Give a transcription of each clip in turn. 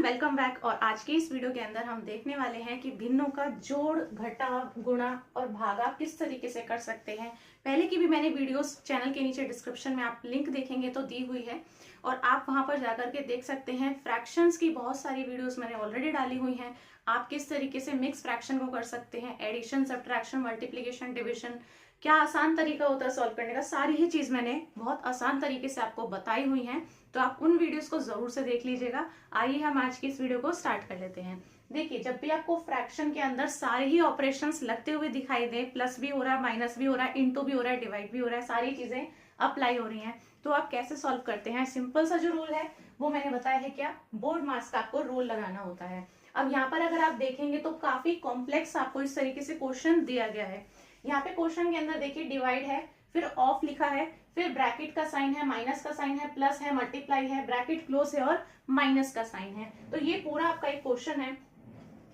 Welcome back. और आज की इस वीडियो के अंदर हम देखने वाले हैं कि भिन्नों का जोड़, घटा, गुणा और भागा किस तरीके से कर सकते हैं। पहले की भी मैंने वीडियोस चैनल के नीचे डिस्क्रिप्शन में आप लिंक देखेंगे तो दी हुई है और आप वहां पर जाकर के देख सकते हैं। फ्रैक्शंस की बहुत सारी वीडियोस मैंने ऑलरेडी डाली हुई हैं। आप किस तरीके से मिक्स फ्रैक्शन को कर सकते हैं, एडिशन, सब्ट्रैक्शन, मल्टीप्लीकेशन, डिविजन, क्या आसान तरीका होता है सॉल्व करने का, सारी ही चीज मैंने बहुत आसान तरीके से आपको बताई हुई हैं। तो आप उन वीडियोस को जरूर से देख लीजिएगा। आइए हम आज की इस वीडियो को स्टार्ट कर लेते हैं। देखिए, जब भी आपको फ्रैक्शन के अंदर सारे ही ऑपरेशंस लगते हुए दिखाई दे, प्लस भी हो रहा है, माइनस भी हो रहा है, इनटू भी हो रहा है, डिवाइड भी हो रहा है, सारी चीजें अप्लाई हो रही हैं, तो आप कैसे सॉल्व करते हैं। सिंपल सा जो रूल है वो मैंने बताया है, क्या बोर्ड मास का आपको रूल लगाना होता है। अब यहाँ पर अगर आप देखेंगे तो काफी कॉम्प्लेक्स आपको इस तरीके से क्वेश्चन दिया गया है। यहाँ पे क्वेश्चन के अंदर देखिए डिवाइड है, फिर ऑफ लिखा है, फिर ब्रैकेट का साइन है, माइनस का साइन है, प्लस है, मल्टीप्लाई है, ब्रैकेट क्लोज है और माइनस का साइन है। तो ये पूरा आपका एक क्वेश्चन है।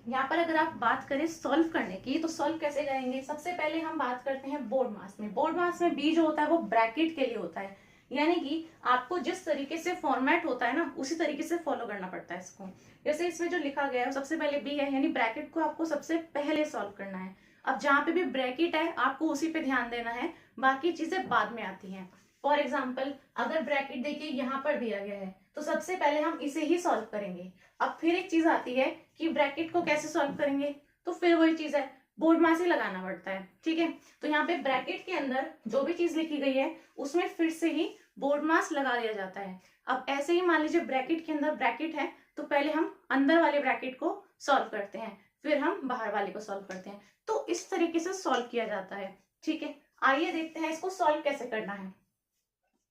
यहाँ पर अगर आप बात करें सॉल्व करने की, तो सॉल्व कैसे करेंगे। सबसे पहले हम बात करते हैं बोर्ड मास में। बोर्ड मास में बी जो होता है वो ब्रैकेट के लिए होता है, यानी कि आपको जिस तरीके से फॉर्मेट होता है ना, उसी तरीके से फॉलो करना पड़ता है इसको। जैसे इसमें जो लिखा गया है सबसे पहले बी है, यानी ब्रैकेट को आपको सबसे पहले सॉल्व करना है। अब जहां पे भी ब्रैकेट है आपको उसी पे ध्यान देना है, बाकी चीजें बाद में आती हैं। फॉर एग्जाम्पल, अगर ब्रैकेट देखिए यहाँ पर दिया गया है तो सबसे पहले हम इसे ही सॉल्व करेंगे। अब फिर एक चीज आती है कि ब्रैकेट को कैसे सॉल्व करेंगे, तो फिर वही चीज है, बोर्ड मास ही लगाना पड़ता है। ठीक है, तो यहाँ पे ब्रैकेट के अंदर जो भी चीज लिखी गई है उसमें फिर से ही बोर्ड मास लगा दिया जाता है। अब ऐसे ही मान लीजिए ब्रैकेट के अंदर ब्रैकेट है तो पहले हम अंदर वाले ब्रैकेट को सॉल्व करते हैं, फिर हम बाहर वाले को सॉल्व करते हैं। तो इस तरीके से सॉल्व किया जाता है। ठीक है, आइए देखते हैं इसको सॉल्व कैसे करना है।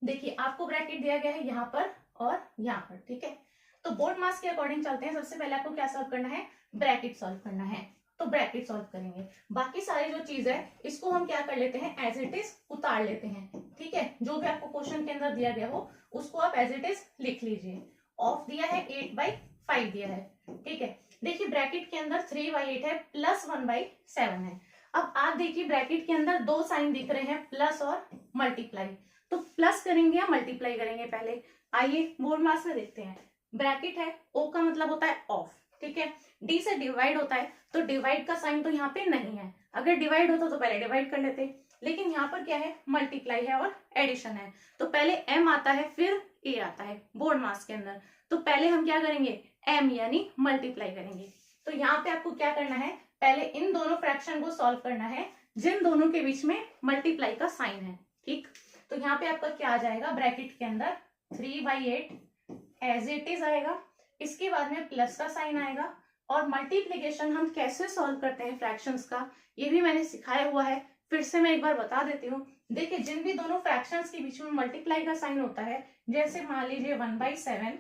देखिए, आपको ब्रैकेट दिया गया है यहाँ पर और यहाँ पर। ठीक है, तो बोर्ड मास के अकॉर्डिंग चलते हैं। सबसे पहले आपको क्या सॉल्व करना है, ब्रैकेट सॉल्व करना है, तो ब्रैकेट सॉल्व करेंगे। बाकी सारी जो चीज है इसको हम क्या कर लेते हैं, एज इट इज उतार लेते हैं। ठीक है, जो भी आपको क्वेश्चन के अंदर दिया गया हो उसको आप एज इट इज लिख लीजिए। ऑफ दिया है 8/5 दिया है। ठीक है, देखिए ब्रैकेट के अंदर 3/8 है, प्लस 1/7 है। अब आप देखिए ब्रैकेट के अंदर दो साइन दिख रहे हैं, प्लस और मल्टीप्लाई। तो प्लस करेंगे या मल्टीप्लाई करेंगे पहले, आइए बोर्ड मास में देखते हैं। ब्रैकेट है, ओ का मतलब होता है ऑफ। ठीक है, डी से डिवाइड होता है, तो डिवाइड का साइन तो यहाँ पे नहीं है। अगर डिवाइड होता तो पहले डिवाइड कर लेते, लेकिन यहाँ पर क्या है, मल्टीप्लाई है और एडिशन है, तो पहले एम आता है फिर ए आता है बोर्ड मास के अंदर। तो पहले हम क्या करेंगे, एम यानी मल्टीप्लाई करेंगे। तो यहाँ पे आपको क्या करना है, पहले इन दोनों फ्रैक्शन को सॉल्व करना है जिन दोनों के बीच में मल्टीप्लाई का साइन है। ठीक, तो यहाँ पे आपका क्या आ जाएगा, ब्रैकेट के अंदर 3/8 एज इट इज आएगा, इसके बाद में प्लस का साइन आएगा। और मल्टीप्लीकेशन हम कैसे सॉल्व करते हैं फ्रैक्शंस का, ये भी मैंने सिखाया हुआ है, फिर से मैं एक बार बता देती हूँ। देखिए, जिन भी दोनों फ्रैक्शंस के बीच में मल्टीप्लाई का साइन होता है, जैसे मान लीजिए 1/7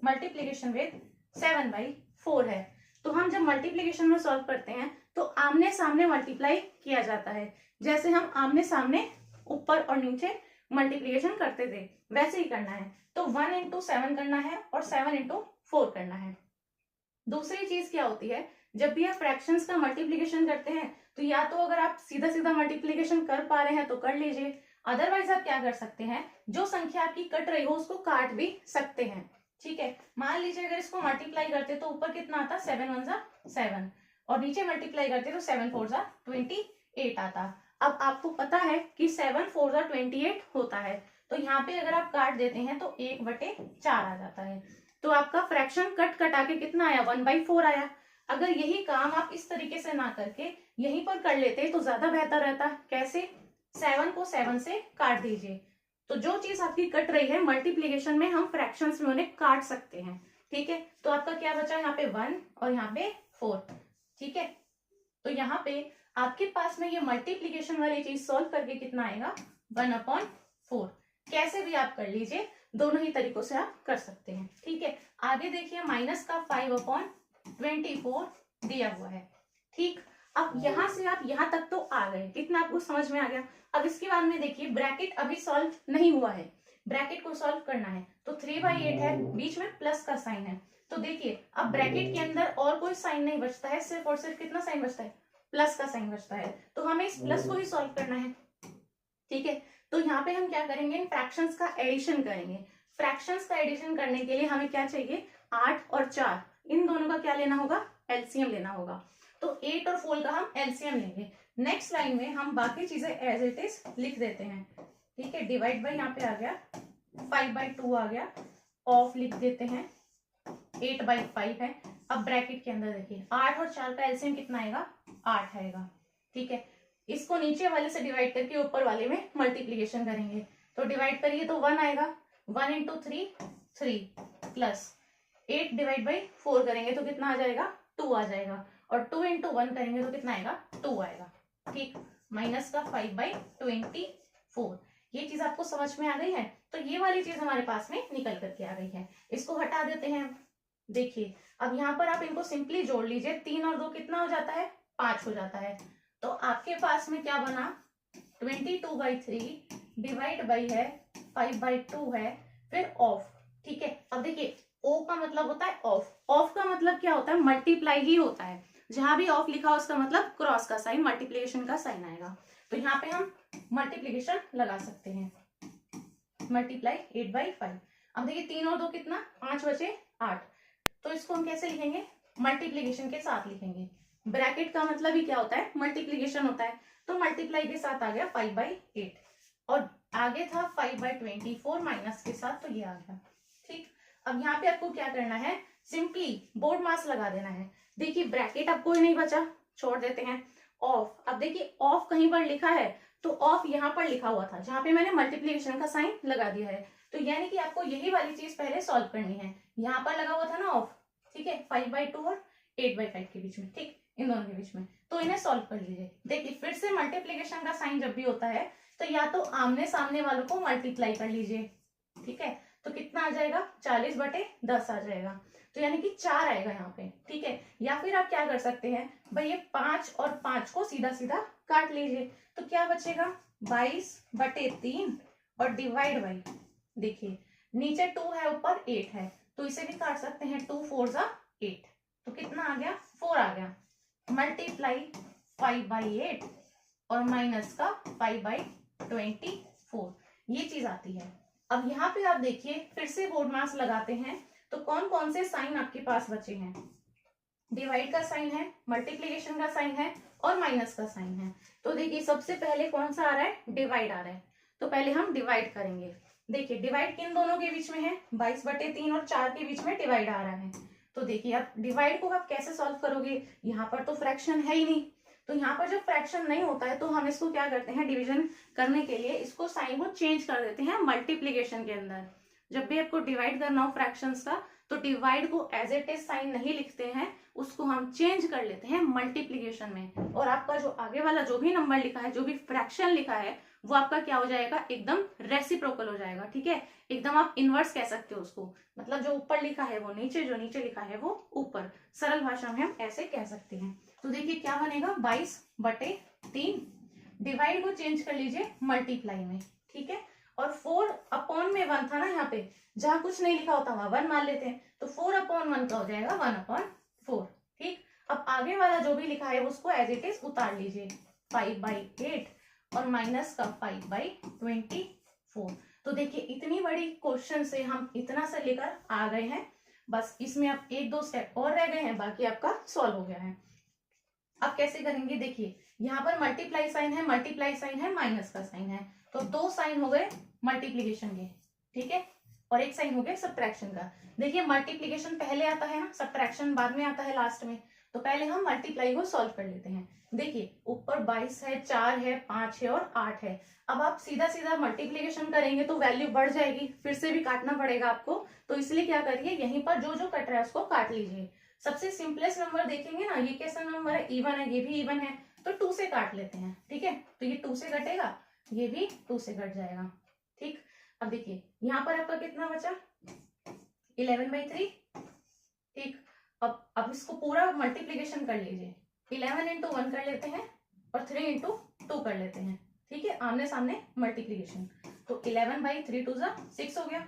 मल्टीप्लीकेशन विद 7/4 है, तो हम जब मल्टीप्लीकेशन में सॉल्व करते हैं तो आमने सामने मल्टीप्लाई किया जाता है। जैसे हम आमने सामने ऊपर और नीचे मल्टीप्लीकेशन करते थे वैसे ही करना है। तो 1 × 7 करना है और 7 × 4 करना है। दूसरी चीज क्या होती है, जब भी आप फ्रैक्शंस का मल्टीप्लीकेशन करते हैं तो या तो अगर आप सीधा सीधा मल्टीप्लीकेशन कर पा रहे हैं तो कर लीजिए, अदरवाइज आप क्या कर सकते हैं, जो संख्या आपकी कट रही हो उसको काट भी सकते हैं। ठीक है, मान लीजिए अगर इसको मल्टीप्लाई करते तो ऊपर कितना आता, 7 × 1 = 7, और नीचे मल्टीप्लाई करते तो 7 × 4 = 28 आता। अब आपको पता है कि 7 × 4 = 28 होता है, तो यहाँ पे अगर आप काट देते हैं तो 1/4 आ जाता है। तो आपका फ्रैक्शन कट कटा के कितना आया, 1/4 आया। अगर यही काम आप इस तरीके से ना करके यहीं पर कर लेते तो ज्यादा बेहतर रहता। कैसे, 7 को 7 से काट दीजिए, तो जो चीज आपकी कट रही है मल्टीप्लीकेशन में हम फ्रैक्शंस में उन्हें काट सकते हैं। ठीक है, तो आपका क्या बचा, यहाँ पे 1 और यहाँ पे 4। ठीक है, तो यहाँ पे आपके पास में ये मल्टीप्लीकेशन वाली चीज सॉल्व करके कितना आएगा, 1/4। कैसे भी आप कर लीजिए, दोनों ही तरीकों से आप कर सकते हैं। ठीक है, आगे देखिए माइनस का 5/24 दिया हुआ है। ठीक, अब यहां से आप यहां तक तो आ गए, कितना आपको समझ में आ गया। अब इसके बाद में देखिए ब्रैकेट अभी सॉल्व नहीं हुआ है, ब्रैकेट को सॉल्व करना है। तो 3/8 है, बीच में प्लस का साइन है, तो देखिए अब ब्रैकेट के अंदर और कोई साइन नहीं बचता है, सिर्फ और सिर्फ कितना साइन बचता है, प्लस का साइन बचता है। तो हमें इस प्लस को ही सॉल्व करना है। ठीक है, तो यहाँ पे हम क्या करेंगे, इन फ्रैक्शंस का एडिशन करेंगे। फ्रैक्शंस का एडिशन करने के लिए हमें क्या चाहिए, 8 और 4, इन दोनों का क्या लेना होगा, एलसीएम लेना होगा। तो 8 और 4 का हम एलसीएम लेंगे। नेक्स्ट लाइन में हम बाकी चीजें एज इट इज लिख देते हैं, ठीक है। डिवाइड बाई यहाँ पे आ गया, 5/2 आ गया, ऑफ लिख देते हैं, 8/5 है। अब ब्रैकेट के अंदर देखिए 8 और 4 का एलसीएम कितना आएगा, 8 आएगा, ठीक है। इसको नीचे वाले से डिवाइड करके ऊपर वाले में मल्टीप्लीकेशन करेंगे, तो डिवाइड करिए तो 1 आएगा, 1 इंटू 3 3 प्लस 8 डिवाइड बाई 4 करेंगे तो कितना आ जाएगा, 2 आ जाएगा, और 2 इंटू 1 करेंगे तो कितना आएगा, 2 आएगा, ठीक। माइनस का 5/24। ये चीज आपको समझ में आ गई है। तो ये वाली चीज हमारे पास में निकल करके आ गई है, इसको हटा देते हैं। देखिए अब यहाँ पर आप इनको सिंपली जोड़ लीजिए, 3 और 2 कितना हो जाता है, 5 हो जाता है। तो आपके पास में क्या बना, 22/3 डिवाइड बाई है 5/2 है, फिर ऑफ, ठीक है। अब देखिए ओ का मतलब होता है ऑफ, ऑफ का मतलब क्या होता है, मल्टीप्लाई ही होता है। जहां भी ऑफ लिखा हो उसका मतलब क्रॉस का साइन, मल्टीप्लिकेशन का साइन आएगा। तो यहाँ पे हम मल्टीप्लिकेशन लगा सकते हैं, मल्टीप्लाई 8/5। अब देखिए 3 और 2 कितना, 5 बचे 8। तो इसको हम कैसे लिखेंगे, मल्टीप्लिकेशन के साथ लिखेंगे। ब्रैकेट का मतलब ही क्या होता है, मल्टीप्लिकेशन होता है। तो मल्टीप्लाई के साथ आ गया 5/8, और आगे था 5/24 माइनस के साथ, तो ये आ गया, ठीक। अब यहाँ पे आपको क्या करना है, सिंपली बोर्ड मास लगा देना है। देखिए ब्रैकेट अब कोई नहीं बचा, छोड़ देते हैं। ऑफ, अब देखिए ऑफ कहीं पर लिखा है तो ऑफ यहाँ पर लिखा हुआ था जहां पे मैंने मल्टीप्लिकेशन का साइन लगा दिया है। तो यानी कि आपको यही वाली चीज पहले सॉल्व करनी है। यहाँ पर लगा हुआ था ना ऑफ, ठीक है, 5/2 और 8/5 के बीच में, ठीक, इन दोनों के बीच में। तो इन्हें सॉल्व कर लीजिए। देखिए फिर से मल्टीप्लिकेशन का साइन जब भी होता है तो या तो आमने सामने वालों को मल्टीप्लाई कर लीजिए, ठीक है। तो कितना आ जाएगा, 40/10 आ जाएगा, तो यानी कि 4 आएगा यहाँ पे, ठीक है। या फिर आप क्या कर सकते हैं भाई, ये 5 और 5 को सीधा सीधा काट लीजिए, तो क्या बचेगा, 22/3 और डिवाइड बाई, देखिए नीचे 2 है ऊपर 8 है, तो इसे भी काट सकते हैं, 2 4 जा 8, तो कितना आ गया, 4 आ गया। मल्टीप्लाई 5/8 और माइनस का 5/24, ये चीज आती है। अब यहाँ पे आप देखिए फिर से बोर्ड मास लगाते हैं, तो कौन कौन से साइन आपके पास बचे हैं, डिवाइड का साइन है, मल्टीप्लिकेशन का साइन है और माइनस का साइन है। तो देखिए सबसे पहले कौन सा आ रहा है, डिवाइड आ रहा है, तो पहले हम डिवाइड करेंगे। देखिए डिवाइड किन दोनों के बीच में है, 22/3 और 4 के बीच में डिवाइड आ रहा है। तो देखिए आप डिवाइड को आप कैसे सॉल्व करोगे, यहाँ पर तो फ्रैक्शन है ही नहीं, तो यहाँ पर जब फ्रैक्शन नहीं होता है तो हम इसको क्या करते हैं, डिवीजन करने के लिए इसको साइन को चेंज कर देते हैं मल्टीप्लिकेशन के अंदर। जब भी आपको डिवाइड करना हो फ्रैक्शंस का, तो डिवाइड को एज इट इज साइन नहीं लिखते हैं, उसको हम चेंज कर लेते हैं मल्टीप्लिकेशन में, और आपका जो आगे वाला जो भी नंबर लिखा है, जो भी फ्रैक्शन लिखा है, वो आपका क्या हो जाएगा, एकदम रेसिप्रोकल हो जाएगा, ठीक है। एकदम आप इनवर्स कह सकते हो उसको, मतलब जो ऊपर लिखा है वो नीचे, जो नीचे लिखा है वो ऊपर, सरल भाषा में हम ऐसे कह सकते हैं। तो देखिए क्या बनेगा, 22/3, डिवाइड को चेंज कर लीजिए मल्टीप्लाई में, ठीक है। और 4/1 था ना, यहाँ पे जहां कुछ नहीं लिखा होता वहां 1 मान लेते हैं, तो 4/1 का हो जाएगा 1/4, ठीक। अब आगे वाला जो भी लिखा है उसको एज इट इज उतार लीजिए, 5/8 और माइनस का 5/24। तो देखिए इतनी बड़ी क्वेश्चन से हम इतना से लेकर आ गए हैं, बस इसमें अब 1-2 स्टेप और रह गए हैं, बाकी आपका सॉल्व हो गया है। अब कैसे करेंगे, देखिए यहाँ पर मल्टीप्लाई साइन है, मल्टीप्लाई साइन है, माइनस का साइन है, तो 2 साइन हो गए मल्टीप्लीकेशन के, ठीक है, और एक साइन हो गया सब्ट्रैक्शन का। देखिए मल्टीप्लीकेशन पहले आता है ना, सब्ट्रैक्शन बाद में आता है लास्ट में, तो पहले हम मल्टीप्लाई को सॉल्व कर लेते हैं। देखिए ऊपर 22 है, 4 है, 5 है और 8 है। अब आप सीधा सीधा मल्टीप्लीकेशन करेंगे तो वैल्यू बढ़ जाएगी, फिर से भी काटना पड़ेगा आपको, तो इसलिए क्या करिए, यहीं पर जो जो कट रहा है उसको काट लीजिए। सबसे सिंपलेस्ट नंबर देखेंगे ना, ये कैसा नंबर है, इवन है, ये भी इवन है, तो 2 से काट लेते हैं, ठीक है। तो ये 2 से कटेगा, ये भी 2 से कट जाएगा, ठीक। अब देखिए यहाँ पर आपका कितना बचा, 11/3, ठीक। अब इसको पूरा मल्टीप्लीकेशन कर लीजिए, 11 इंटू 1 कर लेते हैं और 3 इंटू 2 कर लेते हैं, ठीक है, आमने सामने मल्टीप्लीकेशन। तो 11/3 2 6 हो गया।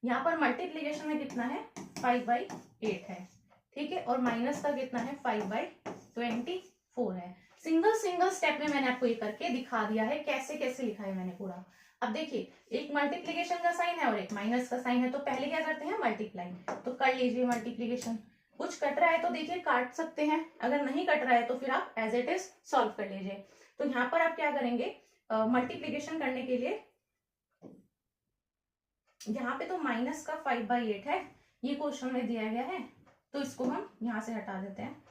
यहाँ पर मल्टीप्लीकेशन में कितना है, 5/8 है, ठीक है, और माइनस का कितना है, 5/24 है। सिंगल स्टेप में मैंने आपको ये करके दिखा दिया है, कैसे कैसे लिखा है मैंने पूरा। अब देखिए एक मल्टीप्लिकेशन का साइन है और एक माइनस का साइन है, तो पहले क्या करते हैं, मल्टीप्लाई, तो कर लीजिए मल्टीप्लिकेशन। कुछ कट रहा है तो देखिए काट सकते हैं, अगर नहीं कट रहा है तो फिर आप एज इट इज सॉल्व कर लीजिए। तो यहाँ पर आप क्या करेंगे, मल्टीप्लीकेशन करने के लिए यहाँ पे तो माइनस का 5/8 है, ये क्वेश्चन में दिया गया है, तो इसको हम यहाँ से हटा देते हैं।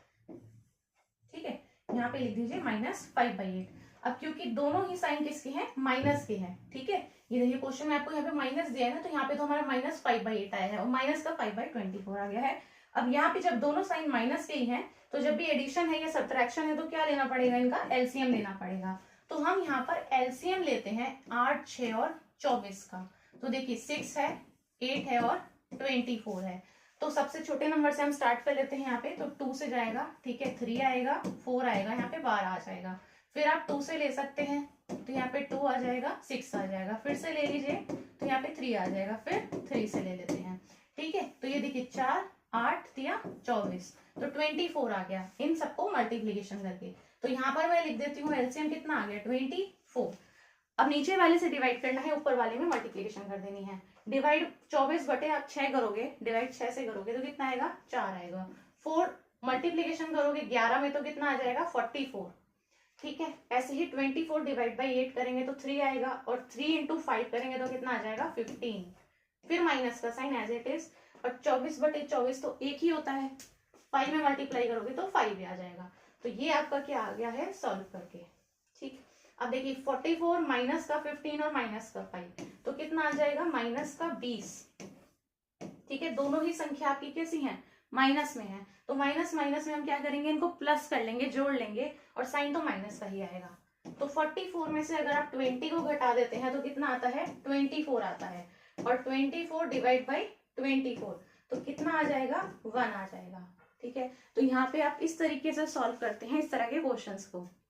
ठीक है, यहाँ पे लिख दीजिए -5/8। अब क्योंकि दोनों ही साइन किसके हैं, माइनस के हैं। ठीक है, ये देखिए क्वेश्चन में आपको यहाँ पे माइनस दिया है ना, तो यहाँ पे तो हमारा -5/8 आया है और माइनस का 5/24 आ गया है। अब यहाँ पे जब दोनों साइन माइनस के ही हैं, तो जब भी एडिशन है या सब्ट्रैक्शन है तो क्या लेना पड़ेगा, इनका एलसीएम लेना पड़ेगा। तो हम यहाँ पर एलसीएम लेते हैं 8, 6 और 24 का। तो देखिए 6 है, 8 है और 24 है। तो सबसे छोटे नंबर से हम स्टार्ट कर लेते हैं यहाँ पे, तो 2 से जाएगा, ठीक है, 3 आएगा, 4 आएगा, यहाँ पे 12 आ जाएगा। फिर आप 2 से ले सकते हैं, तो यहाँ पे 2 आ जाएगा, 6 आ जाएगा, फिर से ले लीजिए तो यहाँ पे 3 आ जाएगा, फिर 3 से ले लेते हैं। ठीक है, तो ये देखिए 4, 8 दिया 24, तो 24 आ गया इन सबको मल्टीप्लीकेशन करके। तो यहाँ पर मैं लिख देती हूँ एलसीएम कितना आ गया, 24। अब नीचे वाले से डिवाइड करना है, ऊपर वाले में मल्टीप्लीकेशन कर देनी है। डिवाइड 24 बटे आप 6 करोगे, डिवाइड 6 से करोगे तो कितना आएगा, 4 आएगा। 4 मल्टीप्लीकेशन करोगे 11 में तो कितना आ जाएगा, 44। ठीक है, ऐसे ही 24 डिवाइड बाई 8 करेंगे तो 3 आएगा, और 3 इंटू 5 करेंगे तो कितना आ जाएगा, 15। फिर माइनस का साइन एज इट इज, और 24/24 तो एक ही होता है, 5 में मल्टीप्लाई करोगे तो 5 आ जाएगा। तो ये आपका क्या आ गया है सॉल्व करके। ठीक, अब देखिए 44 माइनस का 15 और माइनस का 5 तो कितना आ जाएगा, -20। ठीक है, दोनों ही संख्या आपकी कैसी है, माइनस में है, तो माइनस माइनस में हम क्या करेंगे, इनको प्लस कर लेंगे, जोड़ लेंगे, और साइन तो माइनस का ही आएगा। तो 44 में से अगर आप 20 को घटा देते हैं तो कितना आता है, 24 आता है, और 24 डिवाइड बाई 24 तो कितना आ जाएगा, 1 आ जाएगा। ठीक है, तो यहाँ पे आप इस तरीके से सॉल्व करते हैं इस तरह के क्वेश्चंस को।